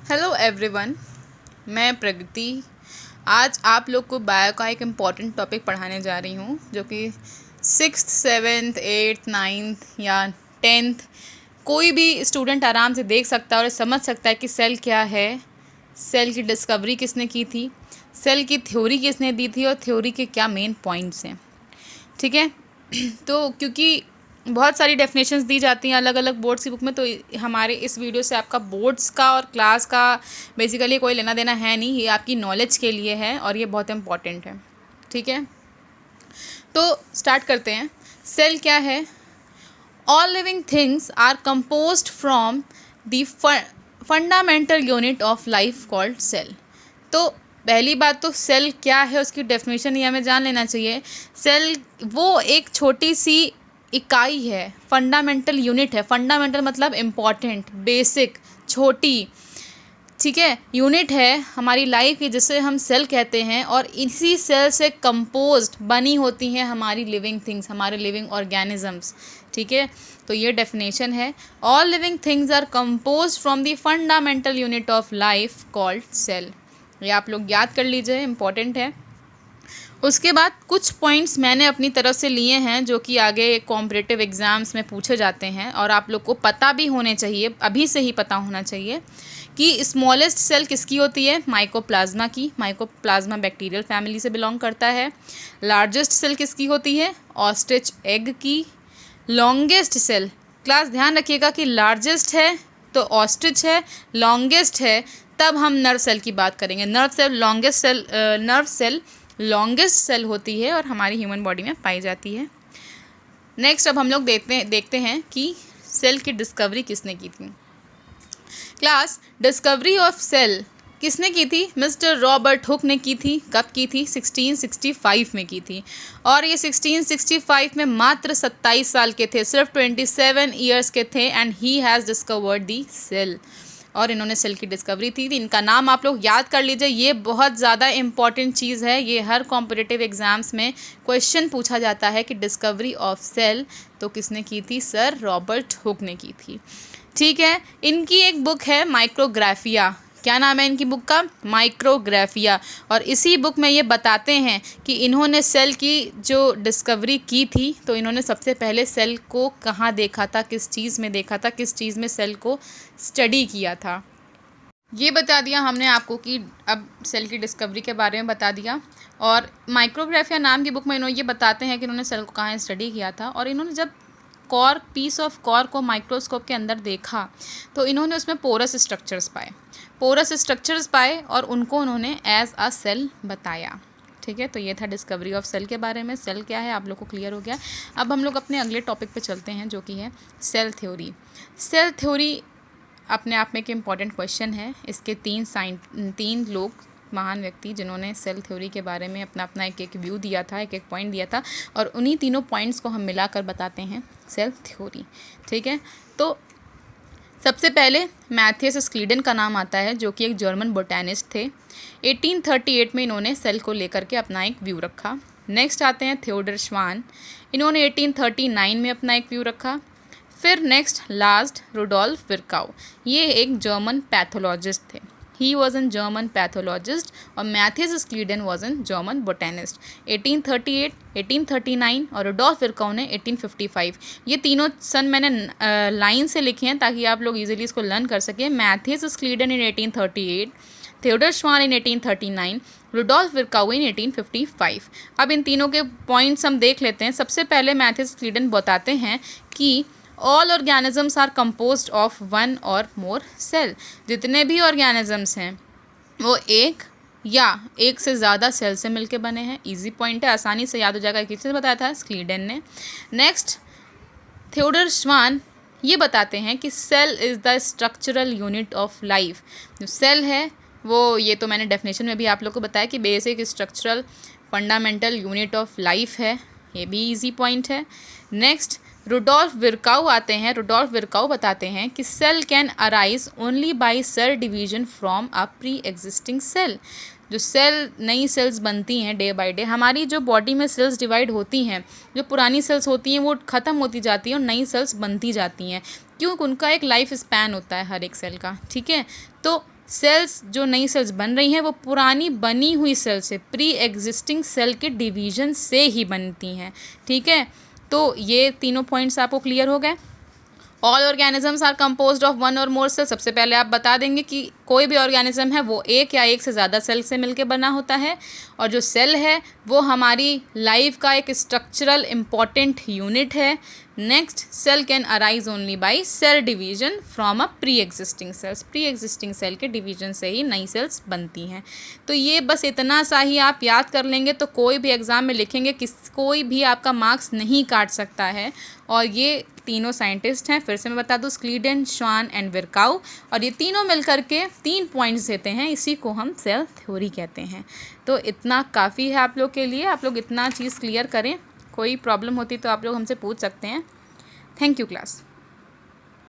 Hello everyone, मैं प्रगति आज आप लोग को बायो का एक इम्पॉर्टेंट टॉपिक पढ़ाने जा रही हूँ, जो कि 6th 7th 8th 9th या 10th कोई भी स्टूडेंट आराम से देख सकता है और समझ सकता है कि सेल क्या है, सेल की डिस्कवरी किसने की थी, सेल की थ्योरी किसने दी थी और थ्योरी के क्या मेन पॉइंट्स हैं। ठीक है। तो क्योंकि बहुत सारी डेफिनेशंस दी जाती हैं अलग अलग बोर्ड्स की बुक में, तो हमारे इस वीडियो से आपका बोर्ड्स का और क्लास का बेसिकली कोई लेना देना है नहीं, ये आपकी नॉलेज के लिए है और ये बहुत इम्पॉर्टेंट है। ठीक है, तो स्टार्ट करते हैं। सेल क्या है? All living things are composed from the fundamental unit of life called cell. तो पहली बात तो सेल क्या है उसकी डेफिनेशन ये हमें जान लेना चाहिए। सेल वो एक छोटी सी इकाई है, फंडामेंटल यूनिट है। फंडामेंटल मतलब इम्पॉर्टेंट, बेसिक, छोटी, ठीक है, यूनिट है हमारी लाइफ की, जिसे हम सेल कहते हैं। और इसी सेल से कंपोज्ड बनी होती हैं हमारी लिविंग थिंग्स, हमारे लिविंग ऑर्गेनिजम्स। ठीक है, तो ये डेफिनेशन है। All living things are composed from the fundamental unit of life called cell. ये आप लोग याद कर लीजिए, इम्पॉर्टेंट है। उसके बाद कुछ पॉइंट्स मैंने अपनी तरफ से लिए हैं जो कि आगे कॉम्पिटिटिव एग्ज़ाम्स में पूछे जाते हैं और आप लोग को पता भी होने चाहिए, अभी से ही पता होना चाहिए कि स्मॉलेस्ट सेल किसकी होती है? माइकोप्लाज्मा की। माइकोप्लाज्मा बैक्टीरियल फैमिली से बिलोंग करता है। लार्जेस्ट सेल किसकी होती है? ऑस्ट्रिच एग की। लॉन्गेस्ट सेल, क्लास ध्यान रखिएगा कि लार्जेस्ट है तो ऑस्ट्रिच है, लॉन्गेस्ट है तब हम नर्व सेल की बात करेंगे। नर्व सेल लॉन्गेस्ट सेल होती है और हमारी ह्यूमन बॉडी में पाई जाती है। नेक्स्ट अब हम लोग देखते हैं कि सेल की डिस्कवरी किसने की थी। क्लास, डिस्कवरी ऑफ सेल किसने की थी? मिस्टर रॉबर्ट हुक ने की थी। कब की थी? 1665 में की थी। और ये 1665 में मात्र 27 साल के थे, सिर्फ 27 ईयर्स के थे। And he has discovered the cell, और इन्होंने सेल की डिस्कवरी थी। इनका नाम आप लोग याद कर लीजिए, ये बहुत ज़्यादा इंपॉर्टेंट चीज़ है। ये हर कॉम्पिटिटिव एग्ज़ाम्स में क्वेश्चन पूछा जाता है कि डिस्कवरी ऑफ सेल तो किसने की थी? सर रॉबर्ट हुक ने की थी। ठीक है, इनकी एक बुक है माइक्रोग्राफिया। क्या नाम है इनकी बुक का? माइक्रोग्राफिया। और इसी बुक में ये बताते हैं कि इन्होंने सेल की जो डिस्कवरी की थी, तो इन्होंने सबसे पहले सेल को कहाँ देखा था, किस चीज़ में देखा था, किस चीज़ में सेल को स्टडी किया था। ये बता दिया हमने आपको कि अब सेल की डिस्कवरी के बारे में बता दिया। और माइक्रोग्राफिया नाम की बुक में इन्होंने ये बताते हैं कि इन्होंने सेल को कहाँ स्टडी किया था। और इन्होंने जब पीस ऑफ कॉर को माइक्रोस्कोप के अंदर देखा तो इन्होंने उसमें पोरस स्ट्रक्चर्स पाए और उनको उन्होंने एज अ सेल बताया। ठीक है, तो ये था डिस्कवरी ऑफ सेल के बारे में। सेल क्या है आप लोग को क्लियर हो गया। अब हम लोग अपने अगले टॉपिक पे चलते हैं, जो कि है सेल थ्योरी। सेल थ्योरी अपने आप में एक इम्पॉर्टेंट क्वेश्चन है। इसके तीन लोग, महान व्यक्ति, जिन्होंने सेल थ्योरी के बारे में अपना अपना एक व्यू दिया था, एक पॉइंट दिया था, और उन्हीं तीनों पॉइंट्स को हम मिलाकर बताते हैं सेल थ्योरी। ठीक है, तो सबसे पहले मैथियस स्क्लीडन का नाम आता है, जो कि एक जर्मन बोटैनिस्ट थे। 1838 में इन्होंने सेल को लेकर के अपना एक व्यू रखा। नेक्स्ट आते हैं थियोडर श्वान, इन्होंने 1839 में अपना एक व्यू रखा। फिर नेक्स्ट लास्ट रुडोल्फ विर्काउ, ये एक जर्मन पैथोलॉजिस्ट थे। He was an German pathologist. और Matthias Schleiden was an German botanist. 1838, 1839 और रुडोल्फ विर्काउ ने 1855। ये तीनों सन मैंने लाइन से लिखे हैं ताकि आप लोग इजीली इसको लर्न कर सकें। मैथियस स्क्लीडन इन 1838, थियोडर श्वान इन 1839, रुडोल्फ विर्काउ इन 1855। अब इन तीनों के पॉइंट्स हम देख लेते हैं। सबसे पहले मैथियस स्क्लीडन बताते हैं कि all organisms are composed of one or more cell. जितने भी ऑर्गेनिजम्स हैं वो एक या एक से ज़्यादा सेल से मिलके बने हैं। इजी पॉइंट है, आसानी से याद हो जाएगा। किसने बताया था? स्क्लीडन ने। नेक्स्ट थियोडर श्वान ये बताते हैं कि cell is the structural unit of life. जो सेल है वो, ये तो मैंने डेफिनेशन में भी आप लोग को बताया कि basic structural fundamental unit of life है। ये भी इजी पॉइंट है। नेक्स्ट रुडोल्फ विर्काउ आते हैं। रुडोल्फ विर्काउ बताते हैं कि cell can arise only by cell division from a pre existing cell. जो सेल नई सेल्स बनती हैं डे बाय डे, हमारी जो बॉडी में सेल्स डिवाइड होती हैं, जो पुरानी सेल्स होती हैं वो ख़त्म होती जाती हैं और नई सेल्स बनती जाती हैं, क्योंकि उनका एक लाइफ स्पैन होता है हर एक सेल का, ठीक है। तो सेल्स जो नई सेल्स बन रही हैं वो पुरानी बनी हुई सेल से, प्री एग्जिस्टिंग सेल के डिवीजन से ही बनती हैं, ठीक है। तो ये तीनों पॉइंट्स आपको क्लियर हो गए। All organisms are composed of one or more cell, सबसे पहले आप बता देंगे कि कोई भी ऑर्गेनिज्म है वो एक या एक से ज़्यादा सेल से मिलकर बना होता है, और जो सेल है वो हमारी लाइफ का एक स्ट्रक्चरल इम्पॉर्टेंट यूनिट है। Next, cell can arise only by cell division from a pre existing cells, pre existing cell के डिवीजन से ही नई सेल्स बनती हैं। तो ये बस इतना सा ही आप याद कर लेंगे तो कोई भी एग्ज़ाम में लिखेंगे कोई भी आपका मार्क्स नहीं काट सकता है। और ये तीनों साइंटिस्ट हैं, फिर से मैं बता दूं, स्क्लीडेन, श्वान एंड विर्काउ, और ये तीनों मिलकर के 3 पॉइंट्स देते हैं, इसी को हम सेल थ्योरी कहते हैं। तो इतना काफ़ी है आप लोग के लिए, आप लोग इतना चीज़ क्लियर करें। कोई प्रॉब्लम होती तो आप लोग हमसे पूछ सकते हैं। Thank you class.